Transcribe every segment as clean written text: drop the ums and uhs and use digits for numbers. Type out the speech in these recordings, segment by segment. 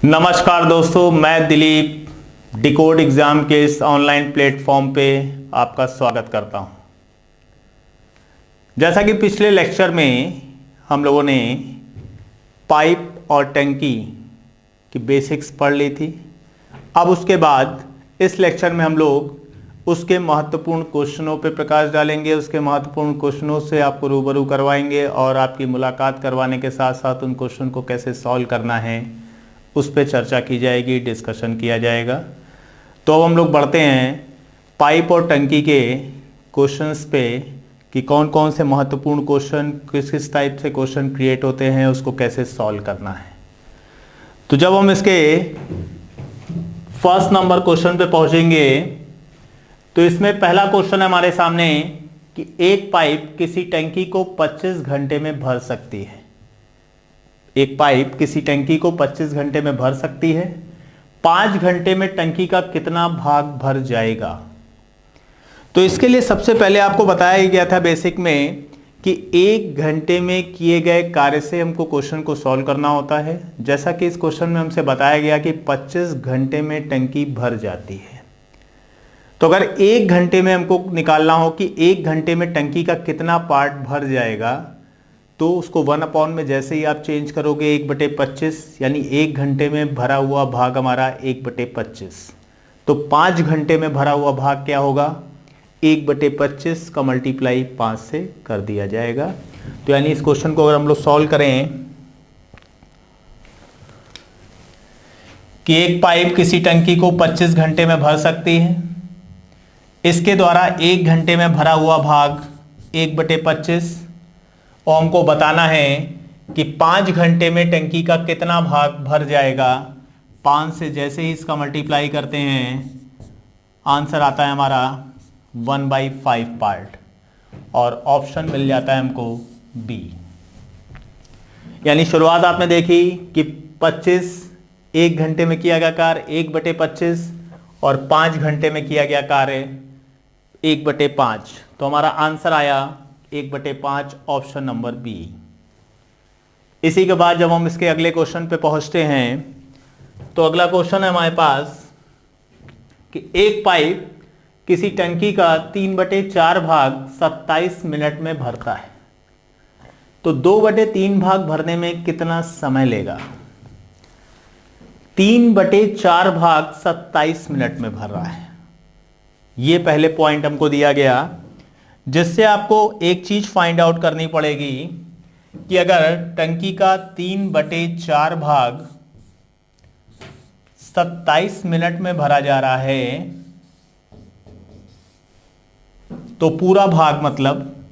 नमस्कार दोस्तों, मैं दिलीप डिकोड एग्जाम के इस ऑनलाइन प्लेटफॉर्म पे आपका स्वागत करता हूं। जैसा कि पिछले लेक्चर में हम लोगों ने पाइप और टंकी की बेसिक्स पढ़ ली थी। अब उसके बाद इस लेक्चर में हम लोग उसके महत्वपूर्ण क्वेश्चनों पे प्रकाश डालेंगे, उसके महत्वपूर्ण क्वेश्चनों से आपको रूबरू करवाएंगे और आपकी मुलाकात करवाने के साथ साथ उन क्वेश्चन को कैसे सॉल्व करना है उस पर चर्चा की जाएगी, डिस्कशन किया जाएगा। तो अब हम लोग बढ़ते हैं पाइप और टंकी के क्वेश्चंस पे कि कौन कौन से महत्वपूर्ण क्वेश्चन, किस किस टाइप से क्वेश्चन क्रिएट होते हैं, उसको कैसे सॉल्व करना है। तो जब हम इसके फर्स्ट नंबर क्वेश्चन पे पहुंचेंगे तो इसमें पहला क्वेश्चन है हमारे सामने कि एक पाइप किसी टंकी को 25 घंटे में भर सकती है। एक पाइप किसी टंकी को 25 घंटे में भर सकती है। 5 घंटे में टंकी का कितना भाग भर जाएगा। तो इसके लिए सबसे पहले आपको बताया गया था बेसिक में कि 1 घंटे में किए गए कार्य से हमको क्वेश्चन को सॉल्व करना होता है। जैसा कि इस क्वेश्चन में हमसे बताया गया कि 25 घंटे में टंकी भर जाती है। तो अगर 1 घंटे में हमको निकालना हो कि 1 घंटे में टंकी का कितना पार्ट भर जाएगा, तो उसको 1/, में जैसे ही आप चेंज करोगे 1/25, यानी 1 घंटे में भरा हुआ भाग हमारा 1/25। तो 5 घंटे में भरा हुआ भाग क्या होगा, 1/25 का मल्टीप्लाई 5 से कर दिया जाएगा। तो यानी इस क्वेश्चन को अगर हम लोग सॉल्व करें कि एक पाइप किसी टंकी को 25 घंटे में भर सकती है, इसके द्वारा 1 घंटे में भरा हुआ भाग 1/25 और हमको बताना है कि 5 घंटे में टंकी का कितना भाग भर जाएगा। 5 से जैसे ही इसका मल्टीप्लाई करते हैं आंसर आता है हमारा 1/5 पार्ट और ऑप्शन मिल जाता है हमको बी। यानी शुरुआत आपने देखी कि 25 1 घंटे में किया गया कार्य 1/25 और 5 घंटे में किया गया कार्य 1/5। तो हमारा आंसर आया 1/5, ऑप्शन नंबर बी। इसी के बाद जब हम इसके अगले क्वेश्चन पे पहुंचते हैं तो अगला क्वेश्चन है हमारे पास कि एक पाइप किसी टंकी का 3/4 भाग 27 मिनट में भरता है। तो 2/3 भाग भरने में कितना समय लेगा। 3/4 भाग 27 मिनट में भर रहा है। ये पहले पॉइंट हमको दिया गया, जिससे आपको एक चीज फाइंड आउट करनी पड़ेगी कि अगर टंकी का 3/4 भाग 27 मिनट में भरा जा रहा है तो पूरा भाग, मतलब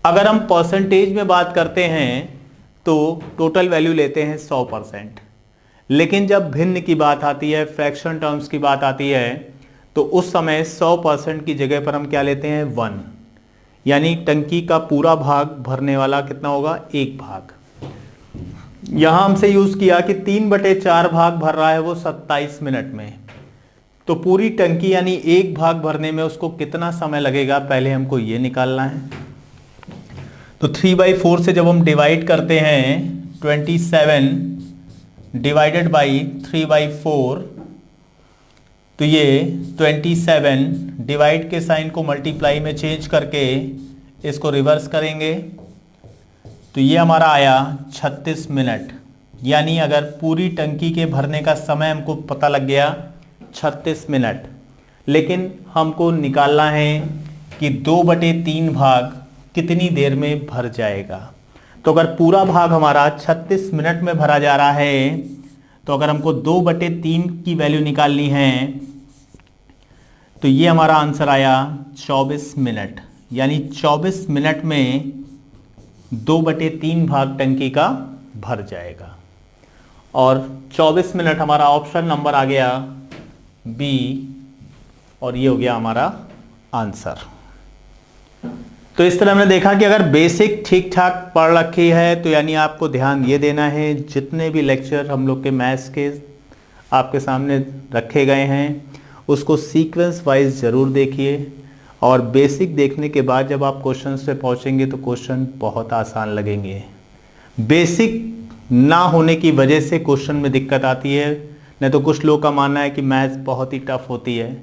अगर हम परसेंटेज में बात करते हैं तो टोटल वैल्यू लेते हैं 100%, लेकिन जब भिन्न की बात आती है, फ्रैक्शन टर्म्स की बात आती है, तो उस समय 100% की जगह पर हम क्या लेते हैं 1, यानी टंकी का पूरा भाग भरने वाला कितना होगा 1 भाग। यहां हमसे यूज किया कि 3/4 भाग भर रहा है वो 27 मिनट में, तो पूरी टंकी यानी 1 भाग भरने में उसको कितना समय लगेगा, पहले हमको ये निकालना है। तो 3/4 से जब हम डिवाइड करते हैं 27 डिवाइडेड बाई 3/4, तो ये 27 डिवाइड के साइन को मल्टीप्लाई में चेंज करके इसको रिवर्स करेंगे तो ये हमारा आया 36 मिनट। यानी अगर पूरी टंकी के भरने का समय हमको पता लग गया 36 मिनट, लेकिन हमको निकालना है कि 2/3 भाग कितनी देर में भर जाएगा। तो अगर पूरा भाग हमारा 36 मिनट में भरा जा रहा है, तो अगर हमको 2/3 की वैल्यू निकालनी है तो ये हमारा आंसर आया 24 मिनट। यानी 24 मिनट में 2/3 भाग टंकी का भर जाएगा और 24 मिनट हमारा ऑप्शन नंबर आ गया बी और ये हो गया हमारा आंसर। तो इस तरह हमने देखा कि अगर बेसिक ठीक ठाक पढ़ रखी है तो यानी आपको ध्यान ये देना है, जितने भी लेक्चर हम लोग के मैथ्स के आपके सामने रखे गए हैं उसको सीक्वेंस वाइज ज़रूर देखिए और बेसिक देखने के बाद जब आप क्वेश्चन पे पहुंचेंगे तो क्वेश्चन बहुत आसान लगेंगे। बेसिक ना होने की वजह से क्वेश्चन में दिक्कत आती है। नहीं तो कुछ लोग का मानना है कि मैथ्स बहुत ही टफ होती है।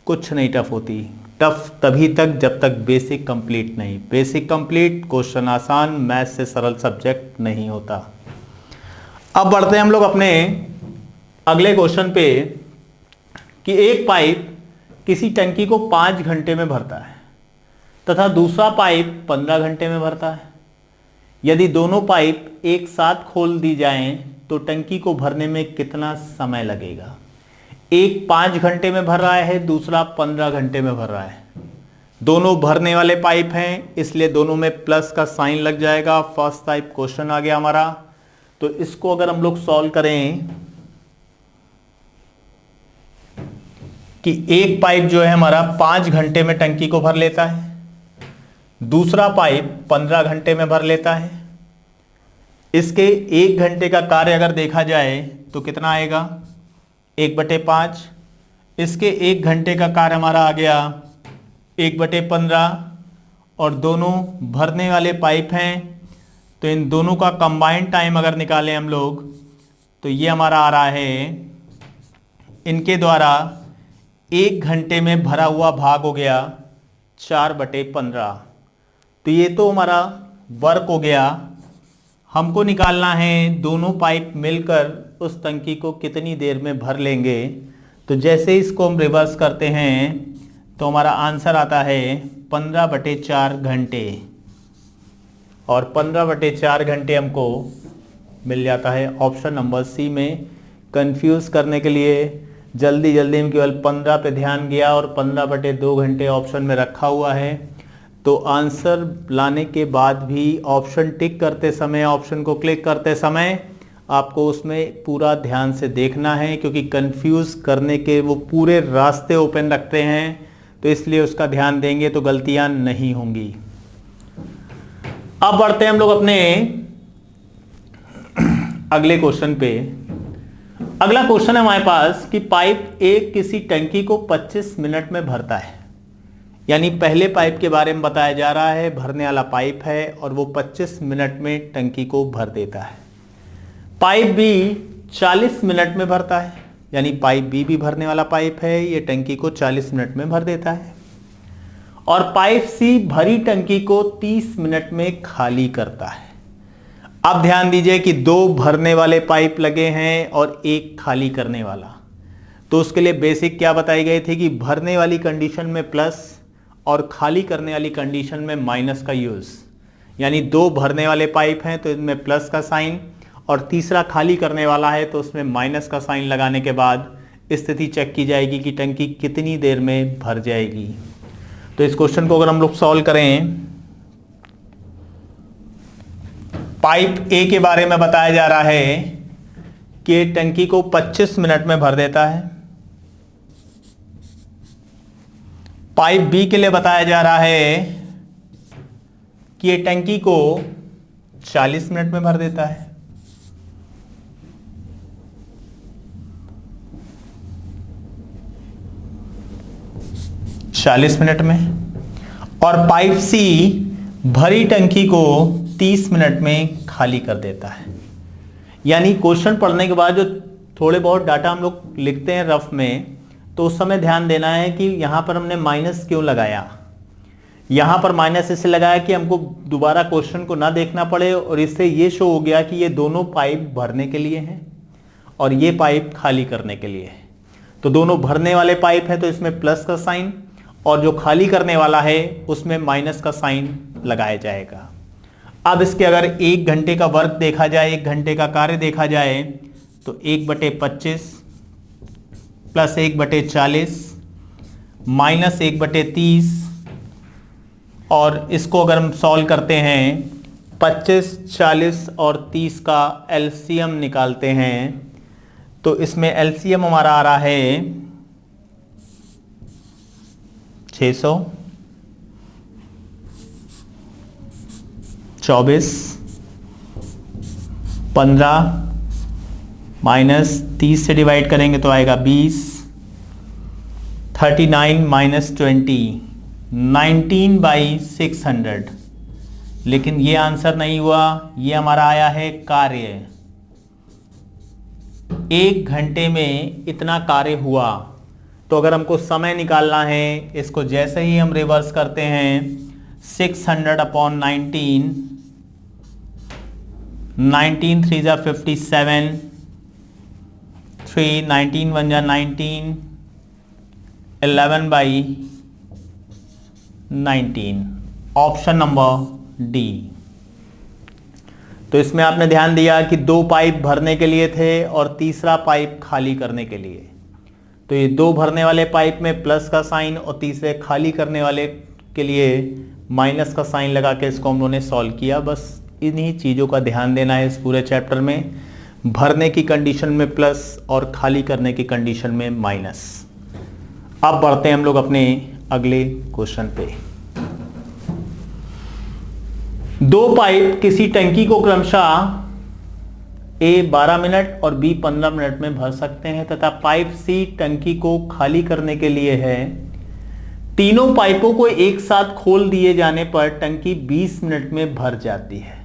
कुछ नहीं टफ होती, टफ तभी तक जब तक बेसिक कंप्लीट नहीं। बेसिक कंप्लीट, क्वेश्चन आसान, मैथ्स से सरल सब्जेक्ट नहीं होता। अब बढ़ते हैं हम लोग अपने अगले क्वेश्चन पे कि एक पाइप किसी टंकी को 5 घंटे में भरता है तथा दूसरा पाइप 15 घंटे में भरता है। यदि दोनों पाइप एक साथ खोल दी जाएं तो टंकी को भरने में कितना समय लगेगा। एक 5 घंटे में भर रहा है, दूसरा 15 घंटे में भर रहा है। दोनों भरने वाले पाइप हैं, इसलिए दोनों में प्लस का साइन लग जाएगा। फर्स्ट टाइप क्वेश्चन आ गया हमारा। तो इसको अगर हम लोग सॉल्व करें कि एक पाइप जो है हमारा 5 घंटे में टंकी को भर लेता है, दूसरा पाइप 15 घंटे में भर लेता है। इसके 1 घंटे का कार्य अगर देखा जाए तो कितना आएगा, 1/5। इसके 1 घंटे का कार्य हमारा आ गया 1/15। और दोनों भरने वाले पाइप हैं तो इन दोनों का कंबाइंड टाइम अगर निकालें हम लोग तो ये हमारा आ रहा है, इनके द्वारा 1 घंटे में भरा हुआ भाग हो गया 4/15। तो ये तो हमारा वर्क हो गया। हमको निकालना है दोनों पाइप मिलकर उस टंकी को कितनी देर में भर लेंगे। तो जैसे इसको हम रिवर्स करते हैं तो हमारा आंसर आता है 15/4 घंटे। और 15/4 घंटे हमको मिल जाता है ऑप्शन नंबर सी में। कंफ्यूज करने के लिए जल्दी जल्दी में केवल 15 पे ध्यान गया और 15/2 घंटे ऑप्शन में रखा हुआ है। तो आंसर लाने के बाद भी ऑप्शन टिक करते समय, ऑप्शन को क्लिक करते समय आपको उसमें पूरा ध्यान से देखना है, क्योंकि कंफ्यूज करने के वो पूरे रास्ते ओपन रखते हैं। तो इसलिए उसका ध्यान देंगे तो गलतियां नहीं होंगी। अब बढ़ते हैं हम लोग अपने अगले क्वेश्चन पे। अगला क्वेश्चन है हमारे पास कि पाइप एक किसी टंकी को 25 मिनट में भरता है। यानी पहले पाइप के बारे में बताया जा रहा है, भरने वाला पाइप है और वो 25 मिनट में टंकी को भर देता है। पाइप बी 40 मिनट में भरता है, यानी पाइप बी भी भरने वाला पाइप है, ये टंकी को 40 मिनट में भर देता है। और पाइप सी भरी टंकी को 30 मिनट में खाली करता है। अब ध्यान दीजिए कि 2 भरने वाले पाइप लगे हैं और एक खाली करने वाला। तो उसके लिए बेसिक क्या बताई गई थी कि भरने वाली कंडीशन में प्लस और खाली करने वाली कंडीशन में माइनस का यूज। यानी 2 भरने वाले पाइप हैं तो इनमें प्लस का साइन, और तीसरा खाली करने वाला है तो उसमें माइनस का साइन लगाने के बाद स्थिति चेक की जाएगी कि टंकी कितनी देर में भर जाएगी। तो इस क्वेश्चन को अगर हम लोग सॉल्व करें, पाइप ए के बारे में बताया जा रहा है कि टंकी को 25 मिनट में भर देता है। पाइप बी के लिए बताया जा रहा है कि ये टंकी को 40 मिनट में भर देता है। और पाइप सी भरी टंकी को 30 मिनट में खाली कर देता है। यानी क्वेश्चन पढ़ने के बाद जो थोड़े बहुत डाटा हम लोग लिखते हैं रफ में, तो उस समय ध्यान देना है कि यहां पर हमने माइनस क्यों लगाया। यहां पर माइनस इससे लगाया कि हमको दोबारा क्वेश्चन को ना देखना पड़े, और इससे ये शो हो गया कि ये दोनों पाइप भरने के लिए हैं और ये पाइप खाली करने के लिए है। तो दोनों भरने वाले पाइप है तो इसमें प्लस का साइन, और जो खाली करने वाला है उसमें माइनस का साइन लगाया जाएगा। अब इसके अगर 1 घंटे का वर्क देखा जाए, 1 घंटे का कार्य देखा जाए, तो 1/25 प्लस 1/40 माइनस 1/30, और इसको अगर हम सॉल्व करते हैं 25, 40 और 30 का एलसीएम निकालते हैं तो इसमें एलसीएम हमारा आ रहा है 600, 24, 15 माइनस 30 से डिवाइड करेंगे तो आएगा 20, 39 माइनस 20, 19/600। लेकिन ये आंसर नहीं हुआ, ये हमारा आया है कार्य। 1 घंटे में इतना कार्य हुआ, तो अगर हमको समय निकालना है, इसको जैसे ही हम रिवर्स करते हैं 600/19, 19 3 जा 57, 3 19 1 जा 19, 11/19, ऑप्शन नंबर डी। तो इसमें आपने ध्यान दिया कि 2 पाइप भरने के लिए थे और तीसरा पाइप खाली करने के लिए। तो ये 2 भरने वाले पाइप में प्लस का साइन और तीसरे खाली करने वाले के लिए माइनस का साइन लगा के इसको हम लोगों ने सॉल्व किया। बस इन्हीं चीज़ों का ध्यान देना है इस पूरे चैप्टर में, भरने की कंडीशन में प्लस और खाली करने की कंडीशन में माइनस। अब बढ़ते हैं हम लोग अपने अगले क्वेश्चन पे। 2 पाइप किसी टंकी को क्रमशः A 12 मिनट और B 15 मिनट में भर सकते हैं तथा पाइप C टंकी को खाली करने के लिए है। तीनों पाइपों को एक साथ खोल दिए जाने पर टंकी 20 मिनट में भर जाती है।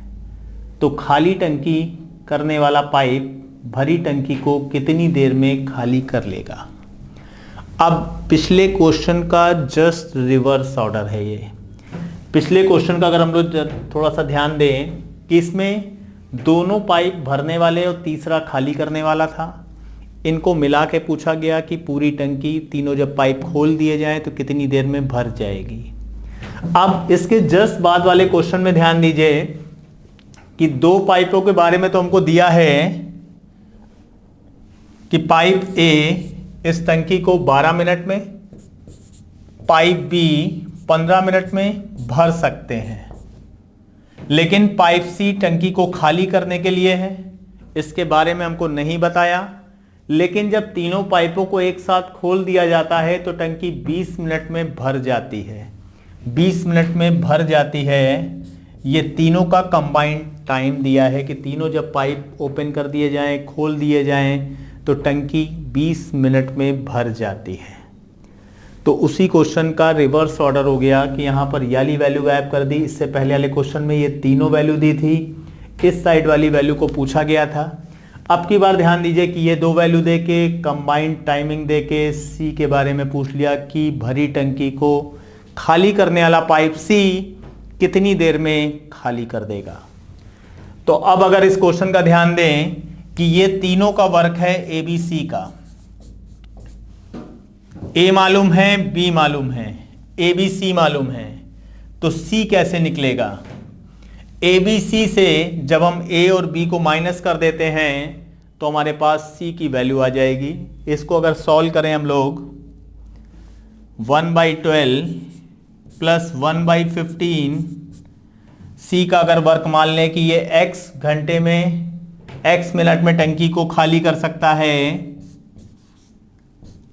तो खाली टंकी करने वाला पाइप भरी टंकी को कितनी देर में खाली कर लेगा। अब पिछले क्वेश्चन का जस्ट रिवर्स ऑर्डर है ये। पिछले क्वेश्चन का अगर हम लोग थोड़ा सा ध्यान दें कि इसमें दोनों पाइप भरने वाले और तीसरा खाली करने वाला था, इनको मिला के पूछा गया कि पूरी टंकी तीनों जब पाइप खोल दिए जाएं तो कितनी देर में भर जाएगी। अब इसके जस्ट बाद वाले क्वेश्चन में ध्यान दीजिए कि 2 पाइपों के बारे में तो हमको दिया है कि पाइप A इस टंकी को 12 मिनट में, पाइप B 15 मिनट में भर सकते हैं, लेकिन पाइप C टंकी को खाली करने के लिए है, इसके बारे में हमको नहीं बताया। लेकिन जब तीनों पाइपों को एक साथ खोल दिया जाता है तो टंकी 20 मिनट में भर जाती है। 20 मिनट में भर जाती है, ये तीनों का कंबाइंड टाइम दिया है कि तीनों जब पाइप ओपन कर दिए जाएं, खोल दिए जाएं तो टंकी 20 मिनट में भर जाती है। तो उसी क्वेश्चन का रिवर्स ऑर्डर हो गया कि यहाँ पर ये वाली वैल्यू गायब कर दी। इससे पहले वाले क्वेश्चन में ये तीनों वैल्यू दी थी, इस साइड वाली वैल्यू को पूछा गया था। अब की बार ध्यान दीजिए कि ये 2 वैल्यू दे के कंबाइंड टाइमिंग दे के सी के बारे में पूछ लिया कि भरी टंकी को खाली करने वाला पाइप सी कितनी देर में खाली कर देगा। तो अब अगर इस क्वेश्चन का ध्यान दें कि ये तीनों का वर्क है ABC का, A मालूम है, B मालूम है, ABC मालूम है, तो C कैसे निकलेगा। ABC से जब हम A और B को माइनस कर देते हैं तो हमारे पास C की वैल्यू आ जाएगी। इसको अगर सॉल्व करें हम लोग 1/12 प्लस 1/15, C का अगर वर्क मान लें कि ये X घंटे में, X मिनट में टंकी को खाली कर सकता है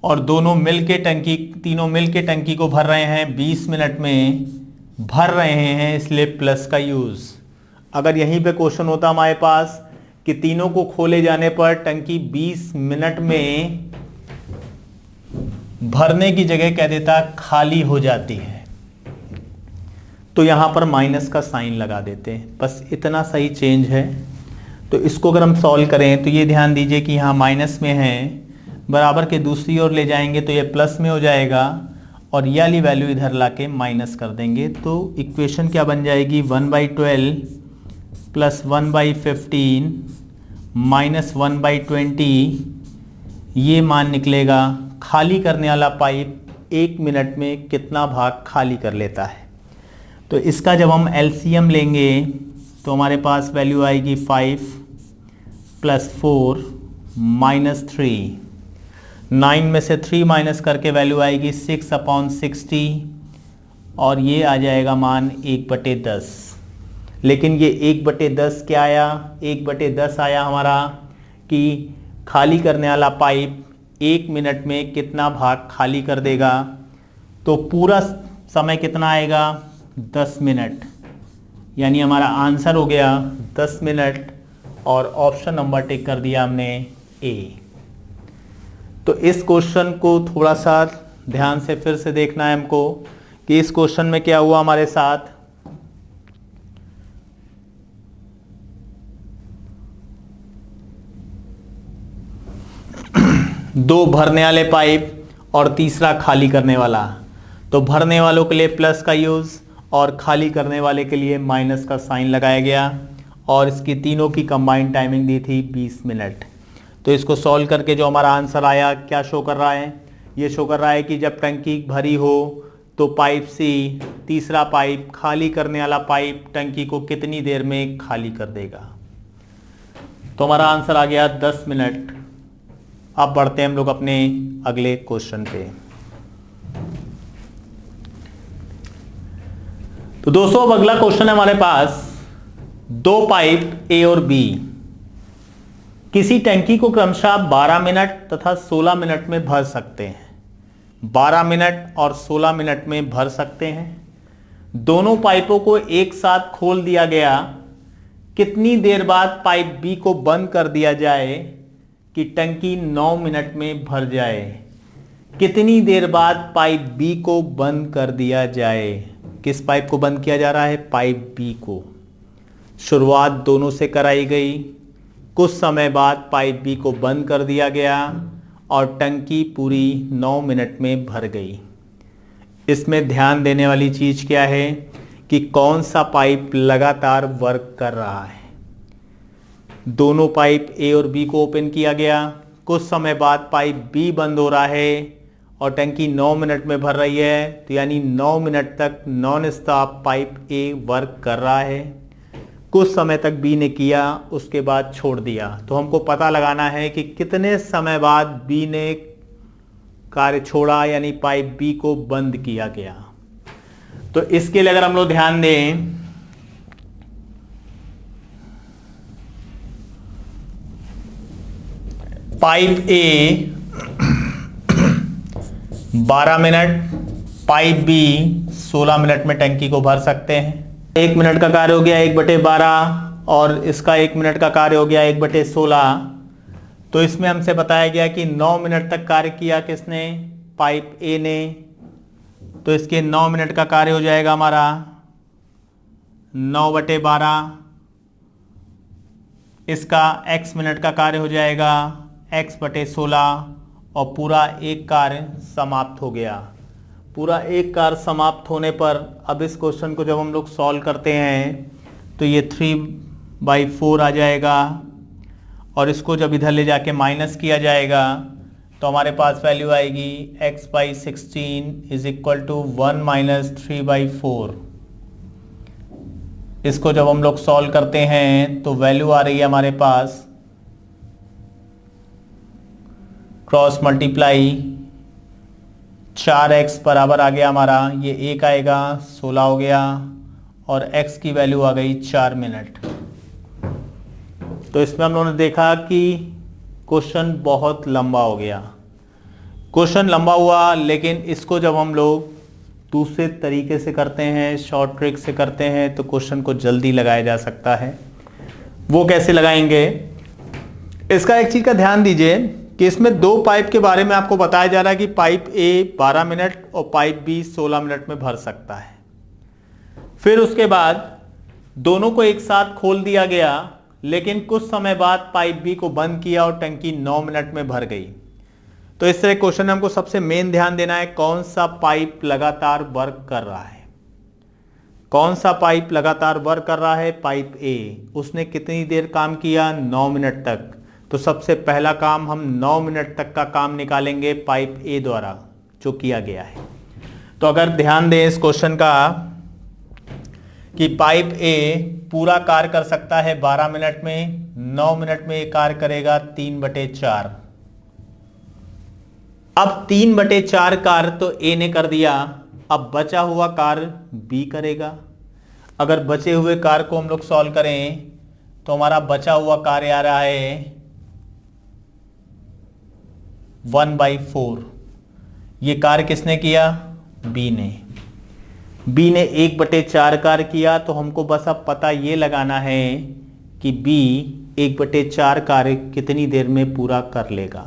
और दोनों मिलके टंकी, तीनों मिलके टंकी को भर रहे हैं 20 मिनट में भर रहे हैं, इसलिए प्लस का यूज। अगर यहीं पे क्वेश्चन होता हमारे पास कि तीनों को खोले जाने पर टंकी 20 मिनट में भरने की जगह कह देता खाली हो जाती है, तो यहां पर माइनस का साइन लगा देते हैं। बस इतना सही चेंज है। तो इसको अगर हम सॉल्व करें तो ये ध्यान दीजिए कि यहाँ माइनस में है, बराबर के दूसरी ओर ले जाएंगे तो ये प्लस में हो जाएगा और ये वाली वैल्यू इधर लाके माइनस कर देंगे। तो इक्वेशन क्या बन जाएगी 1/12 प्लस 1/15 माइनस 1/20। ये मान निकलेगा खाली करने वाला पाइप 1 मिनट में कितना भाग खाली कर लेता है। तो इसका जब हम LCM लेंगे तो हमारे पास वैल्यू आएगी 5 प्लस 4 माइनस 3। 9 में से 3 माइनस करके वैल्यू आएगी 6/60 और ये आ जाएगा मान 1/10। लेकिन ये 1/10 क्या आया, 1/10 आया हमारा कि खाली करने वाला पाइप 1 मिनट में कितना भाग खाली कर देगा। तो पूरा समय कितना आएगा 10 मिनट, यानी हमारा आंसर हो गया 10 मिनट और ऑप्शन नंबर टिक कर दिया हमने A। तो इस क्वेश्चन को थोड़ा सा ध्यान से फिर से देखना है हमको कि इस क्वेश्चन में क्या हुआ हमारे साथ। दो भरने वाले पाइप और तीसरा खाली करने वाला। तो भरने वालों के लिए प्लस का यूज़ और खाली करने वाले के लिए माइनस का साइन लगाया गया, और इसकी तीनों की कंबाइंड टाइमिंग दी थी 20 मिनट। तो इसको सॉल्व करके जो हमारा आंसर आया, क्या शो कर रहा है? ये शो कर रहा है कि जब टंकी भरी हो तो पाइप सी, तीसरा पाइप खाली करने वाला पाइप टंकी को कितनी देर में खाली कर देगा। तो हमारा आंसर आ गया 10 मिनट। अब बढ़ते हैं हम लोग अपने अगले क्वेश्चन पे। तो दोस्तों अब अगला क्वेश्चन है हमारे पास, दो पाइप ए और बी किसी टंकी को क्रमशः 12 मिनट तथा 16 मिनट में भर सकते हैं। 12 मिनट और 16 मिनट में भर सकते हैं। दोनों पाइपों को एक साथ खोल दिया गया। कितनी देर बाद पाइप बी को बंद कर दिया जाए कि टंकी 9 मिनट में भर जाए? कितनी देर बाद पाइप बी को बंद कर दिया जाए? किस पाइप को बंद किया जा रहा है? पाइप बी को। शुरुआत दोनों से कराई गई, कुछ समय बाद पाइप बी को बंद कर दिया गया और टंकी पूरी 9 मिनट में भर गई। इसमें ध्यान देने वाली चीज क्या है कि कौन सा पाइप लगातार वर्क कर रहा है। दोनों पाइप ए और बी को ओपन किया गया, कुछ समय बाद पाइप बी बंद हो रहा है और टंकी 9 मिनट में भर रही है। तो यानी 9 मिनट तक नॉन स्टॉप पाइप ए वर्क कर रहा है। कुछ समय तक बी ने किया, उसके बाद छोड़ दिया। तो हमको पता लगाना है कि कितने समय बाद बी ने कार्य छोड़ा, यानी पाइप बी को बंद किया गया। तो इसके लिए अगर हम लोग ध्यान दें, pipe A 12 minute, pipe B 16 minute में टंकी को भर सकते हैं। 1 मिनट का कार्य हो गया 1/12 और इसका 1 मिनट का कार्य हो गया 1/16। तो इसमें हमसे बताया गया कि 9 मिनट तक कार्य किया किसने? पाइप ए ने। तो इसके 9 मिनट का कार्य हो जाएगा हमारा 9/12। इसका x मिनट का कार्य हो जाएगा x/16 और पूरा एक कार्य समाप्त हो गया। पूरा एक कार्य समाप्त होने पर अब इस क्वेश्चन को जब हम लोग सॉल्व करते हैं तो ये 3/4 आ जाएगा और इसको जब इधर ले जाके माइनस किया जाएगा तो हमारे पास वैल्यू आएगी x/16 इज इक्वल टू 1 - 3/4। इसको जब हम लोग सॉल्व करते हैं तो वैल्यू आ रही है हमारे पास क्रॉस मल्टीप्लाई 4x बराबर आ गया हमारा, ये 1 आएगा 16 हो गया और x की वैल्यू आ गई 4 मिनट। तो इसमें हम लोगों ने देखा कि क्वेश्चन बहुत लंबा हो गया। क्वेश्चन लंबा हुआ, लेकिन इसको जब हम लोग दूसरे तरीके से करते हैं, शॉर्ट ट्रिक से करते हैं, तो क्वेश्चन को जल्दी लगाया जा सकता है। वो कैसे लगाएंगे? इसका एक चीज का ध्यान दीजिए कि इसमें दो पाइप के बारे में आपको बताया जा रहा है कि पाइप ए 12 मिनट और पाइप बी 16 मिनट में भर सकता है। फिर उसके बाद दोनों को एक साथ खोल दिया गया, लेकिन कुछ समय बाद पाइप बी को बंद किया और टंकी 9 मिनट में भर गई। तो इस तरह क्वेश्चन में हमको सबसे मेन ध्यान देना है कौन सा पाइप लगातार वर्क कर रहा है। कौन सा पाइप लगातार वर्क कर रहा है? पाइप ए। उसने कितनी देर काम किया? 9 मिनट तक। तो सबसे पहला काम हम 9 मिनट तक का काम निकालेंगे पाइप ए द्वारा जो किया गया है। तो अगर ध्यान दें इस क्वेश्चन का कि पाइप ए पूरा कार्य कर सकता है 12 मिनट में, 9 मिनट में ये कार्य करेगा 3/4। अब 3/4 कार्य तो ए ने कर दिया, अब बचा हुआ कार्य बी करेगा। अगर बचे हुए कार्य को हम लोग सॉल्व करें तो हमारा बचा हुआ कार्य आ रहा है 1/4। ये कार्य किसने किया? बी ने। बी ने 1/4 कार्य किया। तो हमको बस अब पता ये लगाना है कि बी 1/4 कार्य कितनी देर में पूरा कर लेगा।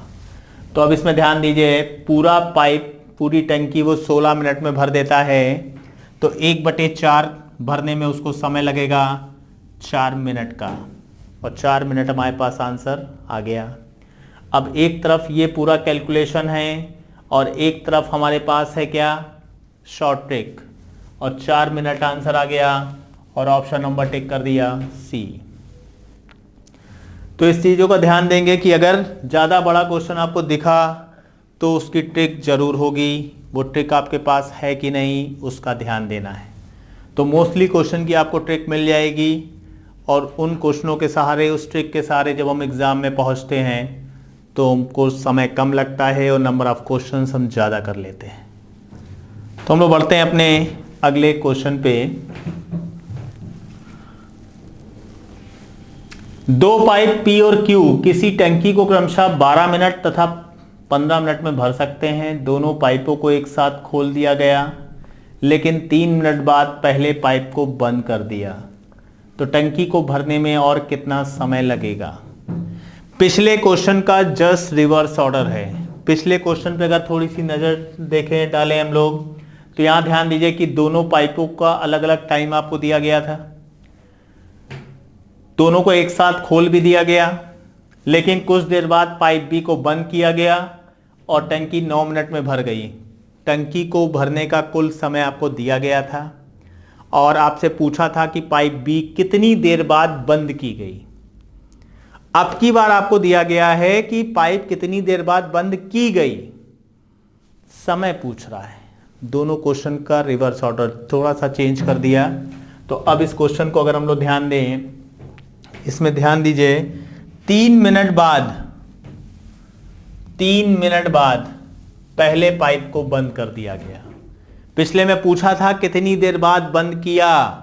तो अब इसमें ध्यान दीजिए, पूरा पाइप पूरी टंकी वो 16 मिनट में भर देता है, तो 1/4 भरने में उसको समय लगेगा 4 मिनट का, और 4 मिनट हमारे पास आंसर आ गया। अब एक तरफ ये पूरा कैलकुलेशन है और एक तरफ हमारे पास है क्या, शॉर्ट ट्रिक, और 4 मिनट आंसर आ गया और ऑप्शन नंबर टिक कर दिया सी। तो इस चीज़ों का ध्यान देंगे कि अगर ज़्यादा बड़ा क्वेश्चन आपको दिखा तो उसकी ट्रिक जरूर होगी, वो ट्रिक आपके पास है कि नहीं उसका ध्यान देना है। तो मोस्टली क्वेश्चन की आपको ट्रिक मिल जाएगी और उन क्वेश्चनों के सहारे, उस ट्रिक के सहारे जब हम एग्ज़ाम में पहुंचते हैं तो हमको समय कम लगता है और नंबर ऑफ क्वेश्चन हम ज़्यादा कर लेते हैं। तो हम लोग बढ़ते हैं अपने अगले क्वेश्चन पे। 2 पाइप P और Q किसी टंकी को क्रमशः 12 मिनट तथा 15 मिनट में भर सकते हैं। दोनों पाइपों को एक साथ खोल दिया गया, लेकिन 3 मिनट बाद पहले पाइप को बंद कर दिया, तो टंकी को भरने में और कितना समय लगेगा। पिछले क्वेश्चन का जस्ट रिवर्स ऑर्डर है। पिछले क्वेश्चन पे अगर थोड़ी सी नज़र देखें, डालें हम लोग, तो यहाँ ध्यान दीजिए कि दोनों पाइपों का अलग अलग टाइम आपको दिया गया था, दोनों को एक साथ खोल भी दिया गया, लेकिन कुछ देर बाद पाइप बी को बंद किया गया और टंकी 9 मिनट में भर गई। टंकी को भरने का कुल समय आपको दिया गया था और आपसे पूछा था कि पाइप बी कितनी देर बाद बंद की गई। अब की बार आपको दिया गया है कि पाइप कितनी देर बाद बंद की गई, समय पूछ रहा है। दोनों क्वेश्चन का रिवर्स ऑर्डर थोड़ा सा चेंज कर दिया। तो अब इस क्वेश्चन को अगर हम लोग ध्यान दें, इसमें ध्यान दीजिए, 3 मिनट बाद पहले पाइप को बंद कर दिया गया। पिछले में पूछा था कितनी देर बाद बंद किया,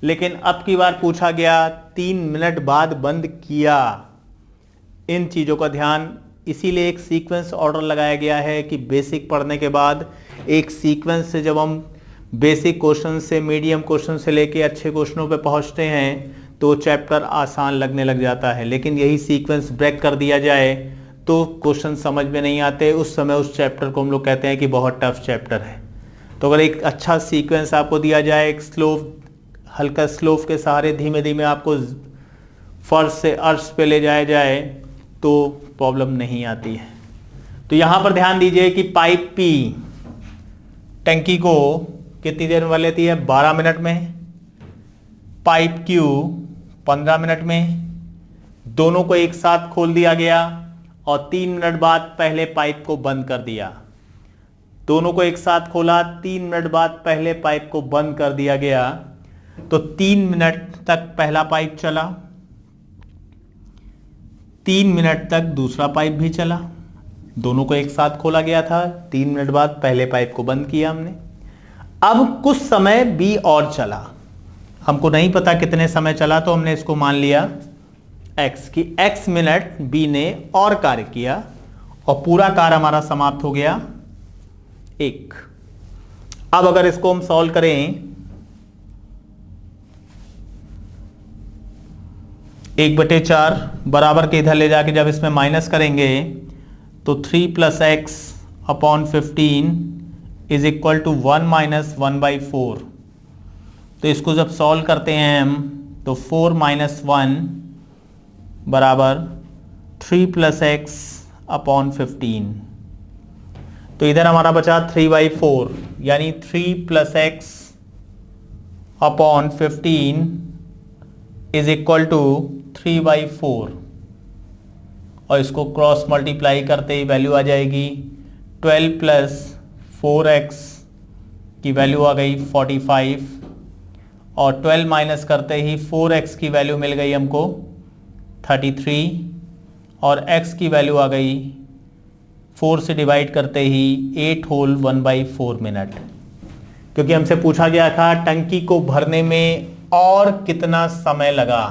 लेकिन अब की बार पूछा गया 3 मिनट बाद बंद किया। इन चीज़ों का ध्यान, इसीलिए एक सीक्वेंस ऑर्डर लगाया गया है कि बेसिक पढ़ने के बाद एक सीक्वेंस से जब हम बेसिक क्वेश्चन से, मीडियम क्वेश्चन से लेके अच्छे क्वेश्चनों पे पहुंचते हैं तो चैप्टर आसान लगने लग जाता है। लेकिन यही सीक्वेंस ब्रेक कर दिया जाए तो क्वेश्चन समझ में नहीं आते, उस समय उस चैप्टर को हम लोग कहते हैं कि बहुत टफ चैप्टर है। तो अगर एक अच्छा सीक्वेंस आपको दिया जाए, एक स्लोप, हल्का स्लोप के सहारे धीमे धीमे आपको फर्श से अर्श पे ले जाया जाए तो प्रॉब्लम नहीं आती है। तो यहाँ पर ध्यान दीजिए कि पाइप पी टंकी को कितनी देर में भर लेती है, 12 मिनट में। पाइप क्यू 15 मिनट में। दोनों को एक साथ खोल दिया गया और 3 मिनट बाद पहले पाइप को बंद कर दिया। दोनों को एक साथ खोला, 3 मिनट बाद पहले पाइप को बंद कर दिया गया, तो 3 मिनट तक पहला पाइप चला, 3 मिनट तक दूसरा पाइप भी चला। दोनों को एक साथ खोला गया था, 3 मिनट बाद पहले पाइप को बंद किया हमने। अब कुछ समय बी और चला, हमको नहीं पता कितने समय चला, तो हमने इसको मान लिया x की x मिनट बी ने और कार्य किया और पूरा कार्य हमारा समाप्त हो गया 1। अब अगर इसको हम सॉल्व करें, 1/4 बराबर के इधर ले जाके जब इसमें माइनस करेंगे तो 3 + x upon 15 is equal to 1 - 1/4। तो इसको जब सॉल्व करते हैं हम तो 4 - 1 बराबर 3 + x अपॉन 15। तो इधर हमारा बचा 3/4, यानी 3 + x upon 15 is equal to 3/4 और इसको क्रॉस मल्टीप्लाई करते ही वैल्यू आ जाएगी 12 + 4x की वैल्यू आ गई 45 और 12 माइनस करते ही 4x की वैल्यू मिल गई हमको 33 और x की वैल्यू आ गई 4 से डिवाइड करते ही 8 होल 1/4 मिनट। क्योंकि हमसे पूछा गया था टंकी को भरने में और कितना समय लगा।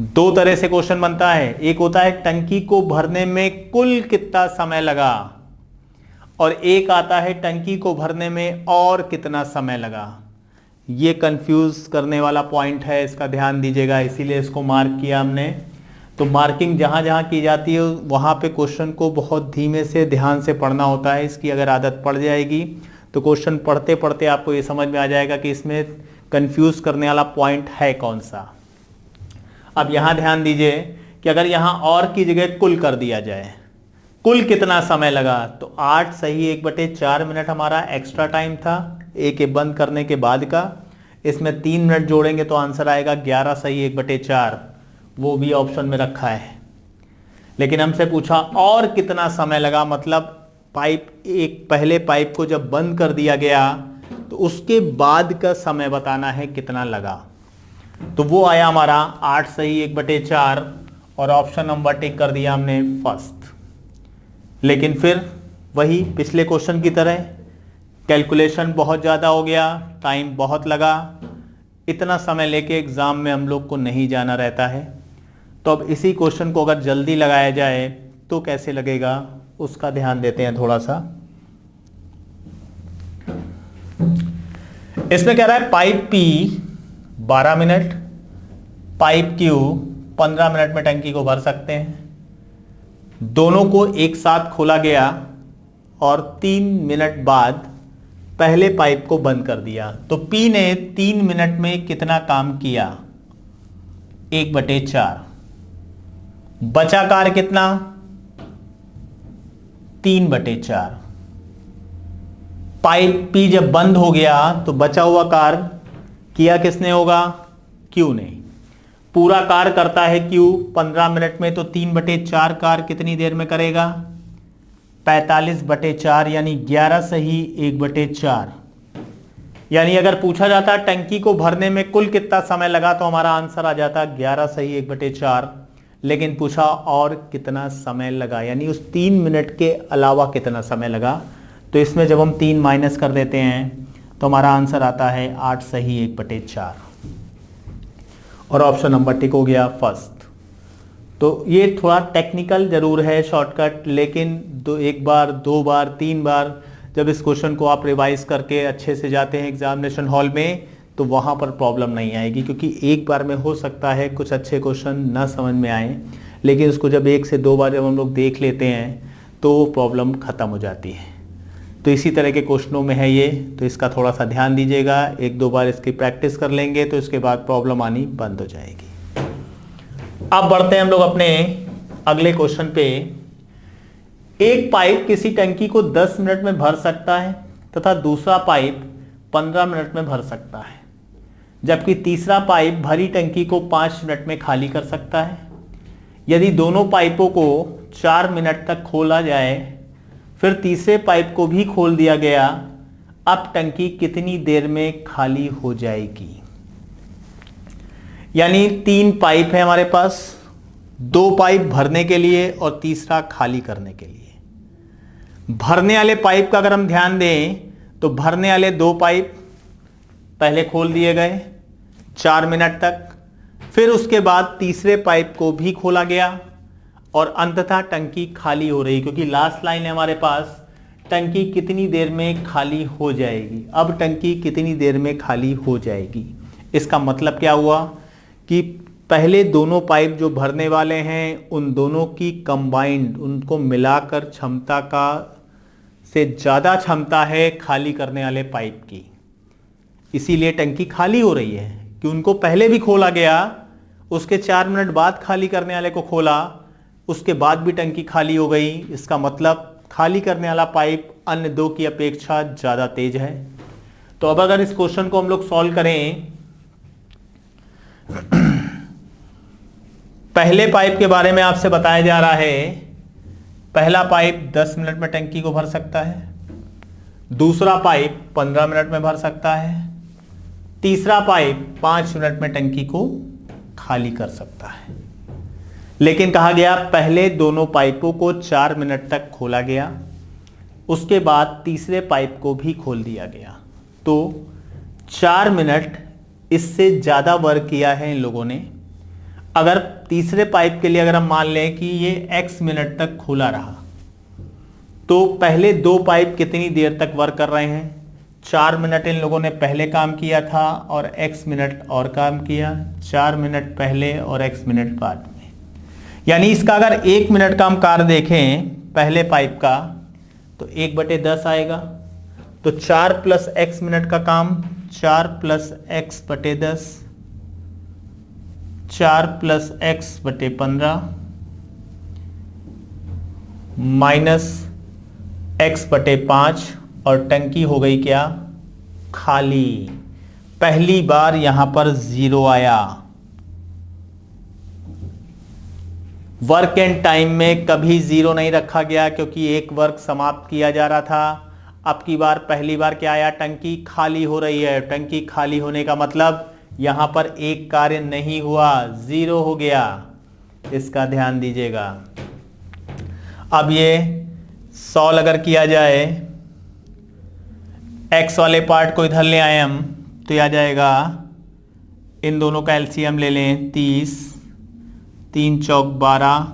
दो तरह से क्वेश्चन बनता है, एक होता है टंकी को भरने में कुल कितना समय लगा और एक आता है टंकी को भरने में और कितना समय लगा। ये कंफ्यूज करने वाला पॉइंट है, इसका ध्यान दीजिएगा, इसीलिए इसको मार्क किया हमने। तो मार्किंग जहां जहां की जाती है वहां पे क्वेश्चन को बहुत धीमे से ध्यान से पढ़ना होता है। इसकी अगर आदत पड़ जाएगी तो क्वेश्चन पढ़ते पढ़ते आपको ये समझ में आ जाएगा कि इसमें कंफ्यूज करने वाला पॉइंट है कौन सा। अब यहाँ ध्यान दीजिए कि अगर यहां और की जगह कुल कर दिया जाए, कुल कितना समय लगा, तो 8 सही 1/4 मिनट हमारा एक्स्ट्रा टाइम था ए के बंद करने के बाद का। इसमें 3 मिनट जोड़ेंगे तो आंसर आएगा 11 सही 1/4, वो भी ऑप्शन में रखा है। लेकिन हमसे पूछा और कितना समय लगा, मतलब पाइप एक पहले पाइप को जब बंद कर दिया गया तो उसके बाद का समय बताना है कितना लगा। तो वो आया हमारा 8 सही 1/4 और ऑप्शन नंबर टिक कर दिया हमने फर्स्ट। लेकिन फिर वही पिछले क्वेश्चन की तरह कैलकुलेशन बहुत ज़्यादा हो गया, टाइम बहुत लगा, इतना समय लेके एग्ज़ाम में हम लोग को नहीं जाना रहता है। तो अब इसी क्वेश्चन को अगर जल्दी लगाया जाए तो कैसे लगेगा, उसका ध्यान देते हैं थोड़ा सा। इसमें कह रहा है pipe P 12 minute, pipe Q 15 minute में टंकी को भर सकते हैं। दोनों को एक साथ खोला गया और 3 मिनट बाद पहले पाइप को बंद कर दिया। तो P ने 3 मिनट में कितना काम किया, 1/4। बचा कार्य कितना, 3/4। पाइप P जब बंद हो गया तो बचा हुआ कार्य किया किसने होगा, Q ने। पूरा कार्य करता है Q 15 मिनट में, तो 3/4 कार्य कितनी देर में करेगा, 45/4 यानी 11 सही 1/4। यानी अगर पूछा जाता टंकी को भरने में कुल कितना समय लगा तो हमारा आंसर आ जाता 11 सही 1/4। लेकिन पूछा और कितना समय लगा, यानी उस 3 मिनट के अलावा कितना समय लगा। तो इसमें जब हम 3 माइनस कर देते हैं तो हमारा आंसर आता है 8 सही 1/4 और ऑप्शन नंबर टिक हो गया फर्स्ट। तो ये थोड़ा टेक्निकल जरूर है शॉर्टकट, लेकिन एक बार, 2 बार, 3 बार जब इस क्वेश्चन को आप रिवाइज करके अच्छे से जाते हैं एग्जामिनेशन हॉल में तो वहाँ पर प्रॉब्लम नहीं आएगी। क्योंकि एक बार में हो सकता है कुछ अच्छे क्वेश्चन ना समझ में आए, लेकिन उसको जब 1 से 2 बार जब हम लोग देख लेते हैं तो प्रॉब्लम ख़त्म हो जाती है। तो इसी तरह के क्वेश्चनों में है ये, तो इसका थोड़ा सा ध्यान दीजिएगा। 1-2 बार इसकी प्रैक्टिस कर लेंगे तो इसके बाद प्रॉब्लम आनी बंद हो जाएगी। अब बढ़ते हैं हम लोग अपने अगले क्वेश्चन पे। एक पाइप किसी टंकी को 10 मिनट में भर सकता है तथा दूसरा पाइप 15 मिनट में भर सकता है, जबकि तीसरा पाइप भरी टंकी को 5 मिनट में खाली कर सकता है। यदि दोनों पाइपों को 4 मिनट तक खोला जाए, फिर तीसरे पाइप को भी खोल दिया गया, अब टंकी कितनी देर में खाली हो जाएगी। यानी 3 पाइप है हमारे पास, 2 पाइप भरने के लिए और तीसरा खाली करने के लिए। भरने वाले पाइप का अगर हम ध्यान दें तो भरने वाले 2 पाइप पहले खोल दिए गए 4 मिनट तक, फिर उसके बाद तीसरे पाइप को भी खोला गया और अंततः टंकी खाली हो रही, क्योंकि लास्ट लाइन है हमारे पास, टंकी कितनी देर में खाली हो जाएगी। अब टंकी कितनी देर में खाली हो जाएगी, इसका मतलब क्या हुआ कि पहले दोनों पाइप जो भरने वाले हैं उन दोनों की कंबाइंड, उनको मिलाकर क्षमता का से ज़्यादा क्षमता है खाली करने वाले पाइप की, इसीलिए टंकी खाली हो रही है। कि उनको पहले भी खोला गया, उसके 4 मिनट बाद खाली करने वाले को खोला, उसके बाद भी टंकी खाली हो गई। इसका मतलब खाली करने वाला पाइप अन्य 2 की अपेक्षा ज़्यादा तेज है। तो अब अगर इस क्वेश्चन को हम लोग सॉल्व करें, पहले पाइप के बारे में आपसे बताया जा रहा है, पहला पाइप 10 मिनट में टंकी को भर सकता है, दूसरा पाइप 15 मिनट में भर सकता है, तीसरा पाइप 5 मिनट में टंकी को खाली कर सकता है। लेकिन कहा गया पहले दोनों पाइपों को 4 मिनट तक खोला गया, उसके बाद तीसरे पाइप को भी खोल दिया गया। तो 4 मिनट इससे ज़्यादा वर्क किया है इन लोगों ने। अगर तीसरे पाइप के लिए अगर हम मान लें कि ये x मिनट तक खुला रहा, तो पहले 2 पाइप कितनी देर तक वर्क कर रहे हैं, 4 मिनट इन लोगों ने पहले काम किया था और x मिनट और काम किया, 4 मिनट पहले और x मिनट बाद में। यानी इसका अगर 1 मिनट का हम कार्य देखें पहले पाइप का तो 1/10 आएगा। तो 4 + x मिनट का काम, 4 + x/10 4 प्लस एक्स बटे 15 माइनस एक्स बटे 5 और टंकी हो गई क्या, खाली। पहली बार यहां पर 0 आया। वर्क एंड टाइम में कभी 0 नहीं रखा गया क्योंकि एक वर्क समाप्त किया जा रहा था। अब की बार पहली बार क्या आया, टंकी खाली हो रही है। टंकी खाली होने का मतलब यहां पर एक कार्य नहीं हुआ, 0 हो गया। इसका ध्यान दीजिएगा। अब ये सॉल्व अगर किया जाए, एक्स वाले पार्ट को इधर ले आए हम, तो यह आ जाएगा, इन दोनों का एलसीएम ले लें, 30, 3 चौक 12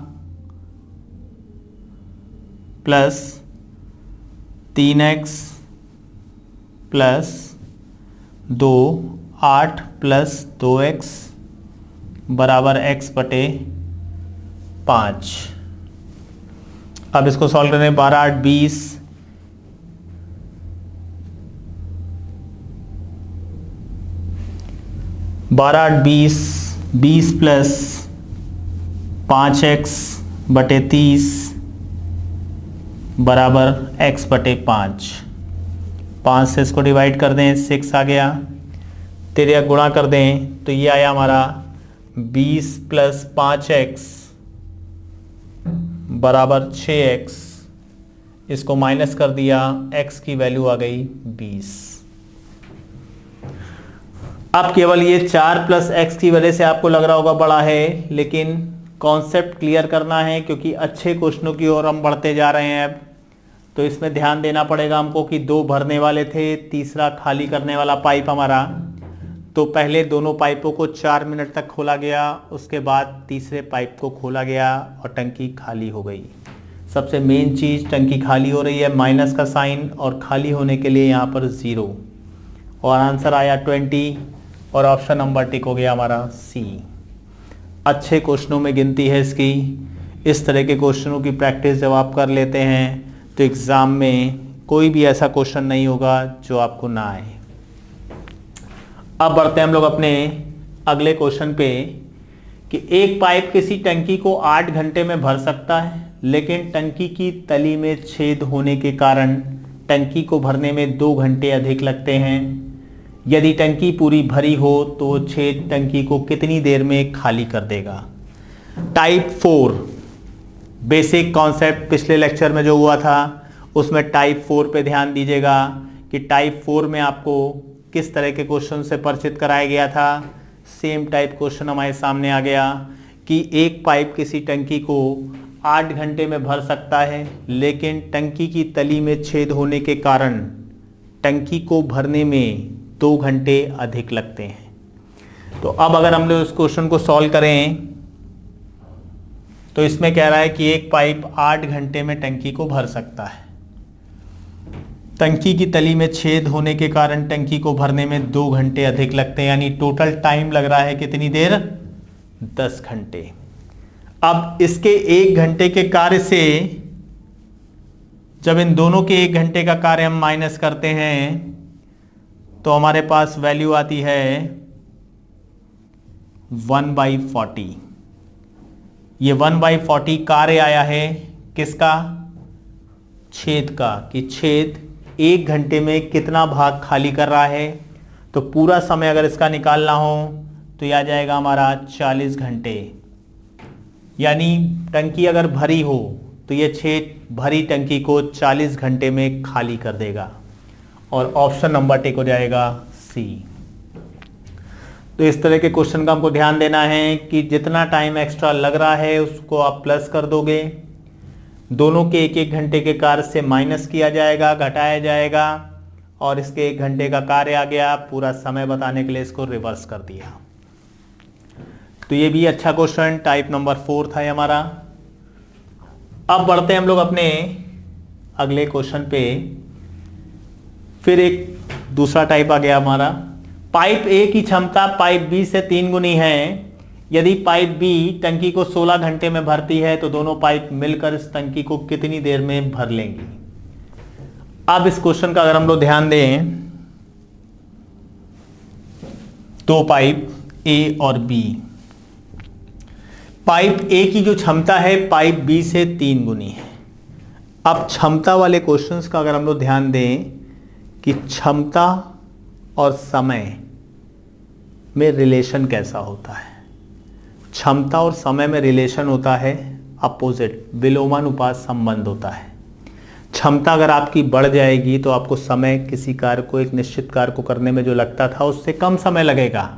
plus 3x plus 2, 8 plus 2x बराबर x बटे 5। अब इसको सॉल्व करें, 12 8 20, 12 8 20, 20 प्लस 5x बटे 30 बराबर x बटे 5। 5 से इसको डिवाइड कर दें, 6 आ गया। तेरे गुणा कर दें तो ये आया हमारा 20 प्लस 5x बराबर 6x। इसको माइनस कर दिया, x की वैल्यू आ गई 20। अब केवल ये 4 प्लस एक्स की वजह से आपको लग रहा होगा बड़ा है, लेकिन कॉन्सेप्ट क्लियर करना है क्योंकि अच्छे क्वेश्चनों की ओर हम बढ़ते जा रहे हैं। अब तो इसमें ध्यान देना पड़ेगा हमको कि 2 भरने वाले थे, तीसरा खाली करने वाला पाइप हमारा। तो पहले दोनों पाइपों को 4 मिनट तक खोला गया, उसके बाद तीसरे पाइप को खोला गया और टंकी खाली हो गई। सबसे मेन चीज़, टंकी खाली हो रही है, माइनस का साइन, और खाली होने के लिए यहाँ पर 0, और आंसर आया 20, और ऑप्शन नंबर टिक हो गया हमारा सी। अच्छे क्वेश्चनों में गिनती है इसकी। इस तरह के क्वेश्चनों की प्रैक्टिस जब आप कर लेते हैं तो एग्ज़ाम में कोई भी ऐसा क्वेश्चन नहीं होगा जो आपको ना आए। अब बढ़ते हैं हम लोग अपने अगले क्वेश्चन पे कि एक पाइप किसी टंकी को 8 घंटे में भर सकता है, लेकिन टंकी की तली में छेद होने के कारण टंकी को भरने में 2 घंटे अधिक लगते हैं। यदि टंकी पूरी भरी हो तो छेद टंकी को कितनी देर में खाली कर देगा। टाइप 4 बेसिक कॉन्सेप्ट पिछले लेक्चर में जो हुआ था उसमें टाइप 4 पे ध्यान दीजिएगा कि टाइप 4 में आपको किस तरह के क्वेश्चन से परिचित कराया गया था। सेम टाइप क्वेश्चन हमारे सामने आ गया कि एक पाइप किसी टंकी को 8 घंटे में भर सकता है, लेकिन टंकी की तली में छेद होने के कारण टंकी को भरने में 2 घंटे अधिक लगते हैं। तो अब अगर हम लोग इस क्वेश्चन को सॉल्व करें तो इसमें कह रहा है कि एक पाइप 8 घंटे में टंकी को भर सकता है। टंकी की तली में छेद होने के कारण टंकी को भरने में 2 घंटे अधिक लगते हैं, यानी टोटल टाइम लग रहा है कितनी देर, 10 घंटे। अब इसके 1 घंटे के कार्य से जब इन दोनों के 1 घंटे का कार्य हम माइनस करते हैं तो हमारे पास वैल्यू आती है 1/40। ये 1/40 कार्य आया है किसका, छेद का, कि छेद 1 घंटे में कितना भाग खाली कर रहा है। तो पूरा समय अगर इसका निकालना हो तो यह आ जाएगा हमारा 40 घंटे। यानी टंकी अगर भरी हो तो ये छेद भरी टंकी को 40 घंटे में खाली कर देगा, और ऑप्शन नंबर टिक हो जाएगा सी। तो इस तरह के क्वेश्चन का हमको ध्यान देना है कि जितना टाइम एक्स्ट्रा लग रहा है उसको आप प्लस कर दोगे, दोनों के 1-1 घंटे के कार्य से माइनस किया जाएगा, घटाया जाएगा, और इसके 1 घंटे का कार्य आ गया। पूरा समय बताने के लिए इसको रिवर्स कर दिया। तो ये भी अच्छा क्वेश्चन टाइप नंबर 4 था हमारा। अब बढ़ते हैं हम लोग अपने अगले क्वेश्चन पे। फिर एक दूसरा टाइप आ गया हमारा। पाइप ए की क्षमता पाइप बी से 3 गुनी है। यदि पाइप बी टंकी को 16 घंटे में भरती है तो दोनों पाइप मिलकर इस टंकी को कितनी देर में भर लेंगी। अब इस क्वेश्चन का अगर हम लोग ध्यान दें, 2 पाइप ए और बी, पाइप ए की जो क्षमता है पाइप बी से 3 गुनी है। अब क्षमता वाले क्वेश्चंस का अगर हम लोग ध्यान दें कि क्षमता और समय में रिलेशन कैसा होता है। क्षमता और समय में रिलेशन होता है अपोजिट, विलोमानुपात संबंध होता है। क्षमता अगर आपकी बढ़ जाएगी तो आपको समय किसी कार्य को, एक निश्चित कार्य को करने में जो लगता था उससे कम समय लगेगा।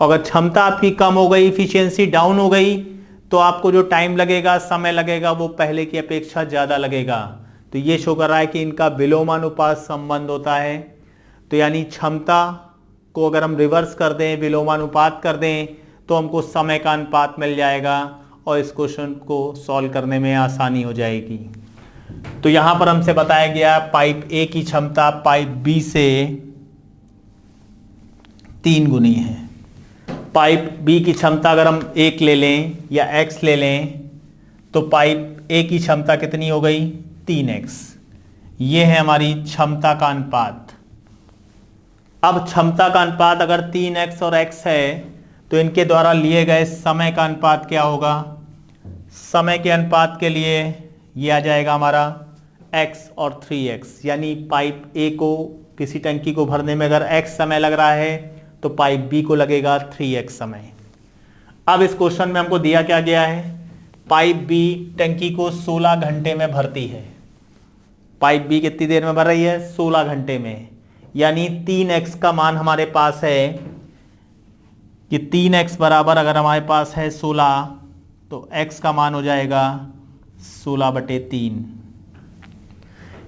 अगर क्षमता आपकी कम हो गई, इफिशियंसी डाउन हो गई, तो आपको जो टाइम लगेगा, समय लगेगा, वो पहले की अपेक्षा ज़्यादा लगेगा। तो ये शो कर रहा है कि इनका विलोमानुपात संबंध होता है। तो यानी क्षमता को अगर हम रिवर्स कर दें, विलोमानुपात कर दें, तो हमको समय का अनुपात मिल जाएगा और इस क्वेश्चन को सॉल्व करने में आसानी हो जाएगी। तो यहां पर हमसे बताया गया पाइप ए की क्षमता पाइप बी से 3 गुनी है। पाइप बी की क्षमता अगर हम 1 ले लें या x ले लें तो पाइप ए की क्षमता कितनी हो गई? 3x। ये है हमारी क्षमता का अनुपात। अब क्षमता का अनुपात अगर 3x और x है तो इनके द्वारा लिए गए समय का अनुपात क्या होगा? समय के अनुपात के लिए ये आ जाएगा हमारा x और 3x। यानी पाइप ए को, किसी टंकी को भरने में अगर x समय लग रहा है तो पाइप बी को लगेगा 3x समय। अब इस क्वेश्चन में हमको दिया क्या गया है? पाइप बी टंकी को 16 घंटे में भरती है। पाइप बी कितनी देर में भर रही है? 16 घंटे में। यानी 3x का मान हमारे पास है कि 3x बराबर अगर हमारे पास है 16 तो x का मान हो जाएगा 16/3।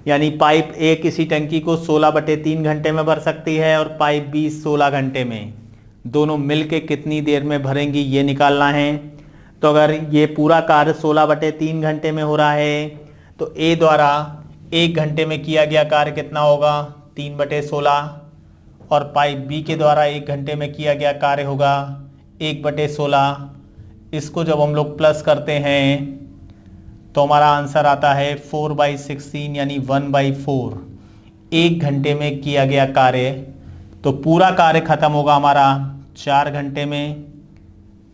यानी पाइप ए किसी टंकी को 16/3 घंटे में भर सकती है और पाइप बी 16 घंटे में। दोनों मिलके कितनी देर में भरेंगी ये निकालना है। तो अगर ये पूरा कार्य 16/3 घंटे में हो रहा है तो ए द्वारा 1 घंटे में किया गया कार्य कितना होगा? 3/16। और पाइप बी के द्वारा 1 घंटे में किया गया कार्य होगा 1/16। इसको जब हम लोग प्लस करते हैं तो हमारा आंसर आता है 4/16 यानी 1/4। 1 घंटे में किया गया कार्य, तो पूरा कार्य खत्म होगा हमारा 4 घंटे में।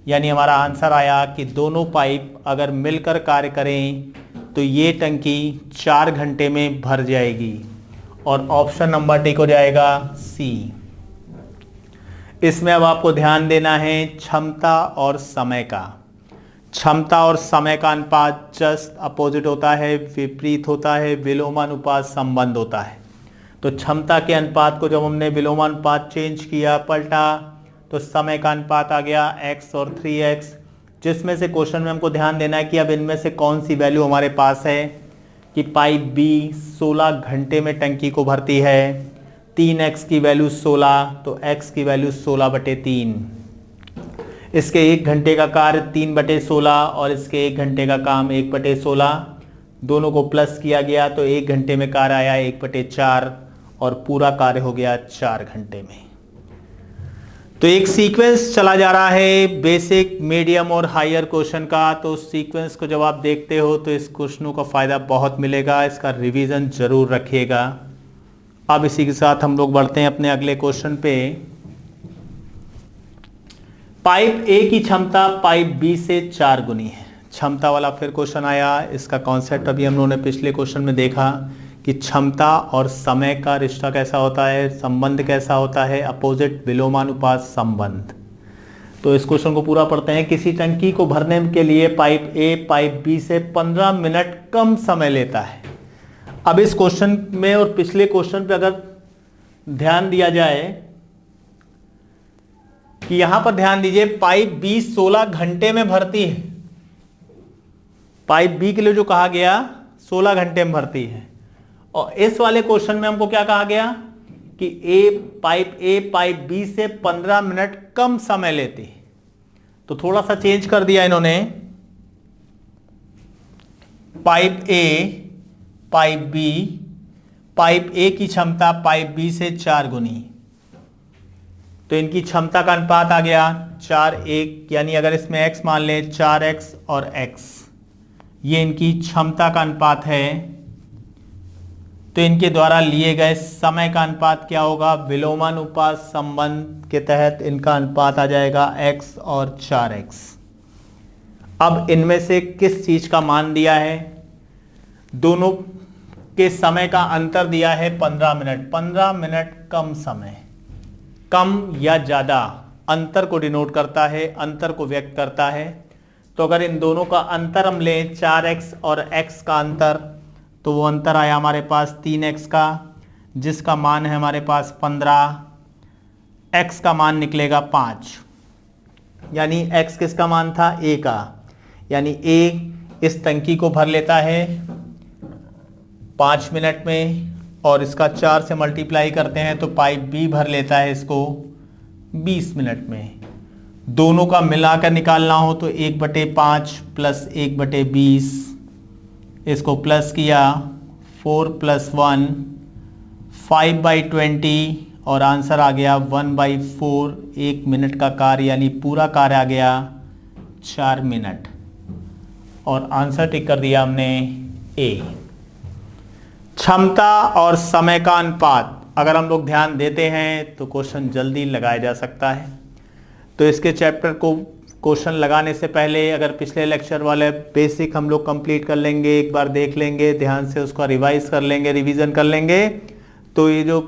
यानी हमारा आंसर आया कि दोनों पाइप अगर मिलकर कार्य करें तो ये टंकी 4 घंटे में भर जाएगी। और ऑप्शन नंबर डी हो जाएगा सी। इसमें अब आपको ध्यान देना है क्षमता और समय का। क्षमता और समय का अनुपात जस्ट अपोजिट होता है, विपरीत होता है, विलोमानुपात संबंध होता है। तो क्षमता के अनुपात को जब हमने विलोमानुपात चेंज किया, पलटा, तो समय का अनुपात आ गया x और 3x। जिसमें से क्वेश्चन में हमको ध्यान देना है कि अब इनमें से कौन सी वैल्यू हमारे पास है कि पाइप बी 16 घंटे में टंकी को भरती है। 3x की वैल्यू 16 तो x की वैल्यू 16/3। इसके 1 घंटे का कार्य 3/16 और इसके 1 घंटे का काम 1/16। दोनों को प्लस किया गया तो 1 घंटे में कार्य आया 1/4 और पूरा कार्य हो गया 4 घंटे में। तो एक सीक्वेंस चला जा रहा है बेसिक, मीडियम और हायर क्वेश्चन का। तो सीक्वेंस को जब आप देखते हो तो इस क्वेश्चनों का फायदा बहुत मिलेगा, इसका रिवीजन जरूर रखिएगा। अब इसी के साथ हम लोग बढ़ते हैं अपने अगले क्वेश्चन पे। पाइप ए की क्षमता पाइप बी से 4 गुनी है। क्षमता वाला फिर क्वेश्चन आया। इसका कॉन्सेप्ट अभी हम लोगों ने पिछले क्वेश्चन में देखा कि क्षमता और समय का रिश्ता कैसा होता है, संबंध कैसा होता है, अपोजिट विलोमानुपात संबंध। तो इस क्वेश्चन को पूरा पढ़ते हैं। किसी टंकी को भरने के लिए पाइप ए पाइप बी से 15 मिनट कम समय लेता है। अब इस क्वेश्चन में और पिछले क्वेश्चन पे अगर ध्यान दिया जाए कि यहां पर ध्यान दीजिए, पाइप बी 16 घंटे में भरती है। पाइप बी के लिए जो कहा गया 16 घंटे में भरती है। और इस वाले क्वेश्चन में हमको क्या कहा गया कि ए पाइप बी से 15 मिनट कम समय लेती है। तो थोड़ा सा चेंज कर दिया इन्होंने। पाइप ए की क्षमता पाइप बी से 4 गुनी। तो इनकी क्षमता का अनुपात आ गया 4:1। यानी अगर इसमें x मान लें 4x और x, ये इनकी क्षमता का अनुपात है। तो इनके द्वारा लिए गए समय का अनुपात क्या होगा? विलोमानुपात संबंध के तहत इनका अनुपात आ जाएगा x और 4x। अब इनमें से किस चीज का मान दिया है, दोनों के समय का अंतर दिया है 15 मिनट। 15 मिनट कम समय, कम या ज्यादा अंतर को डिनोट करता है, अंतर को व्यक्त करता है। तो अगर इन दोनों का अंतर हम लें 4x और x का अंतर, तो वो अंतर आया हमारे पास 3x का, जिसका मान है हमारे पास 15, x का मान निकलेगा 5, यानी x किसका मान था, a का, यानी a इस टंकी को भर लेता है 5 मिनट में, और इसका 4 से मल्टीप्लाई करते हैं तो पाइप b भर लेता है इसको 20 मिनट में। दोनों का मिलाकर निकालना हो तो 1/5 प्लस 1/20, इसको प्लस किया 4 + 1 5/20, और आंसर आ गया 1/4। 1 मिनट का कार्य, यानी पूरा कार्य आ गया 4 मिनट, और आंसर टिक कर दिया हमने ए। क्षमता और समय का अनुपात अगर हम लोग ध्यान देते हैं तो क्वेश्चन जल्दी लगाया जा सकता है। तो इसके चैप्टर को क्वेश्चन लगाने से पहले अगर पिछले लेक्चर वाले बेसिक हम लोग कंप्लीट कर लेंगे, एक बार देख लेंगे, ध्यान से उसका रिवाइज कर लेंगे, रिवीजन कर लेंगे, तो ये जो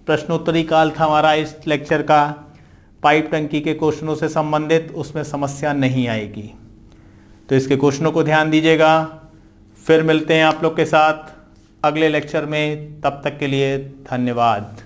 प्रश्नोत्तरी काल था हमारा इस लेक्चर का पाइप टंकी के क्वेश्चनों से संबंधित, उसमें समस्या नहीं आएगी। तो इसके क्वेश्चनों को ध्यान दीजिएगा। फिर मिलते हैं आप लोग के साथ अगले लेक्चर में, तब तक के लिए धन्यवाद।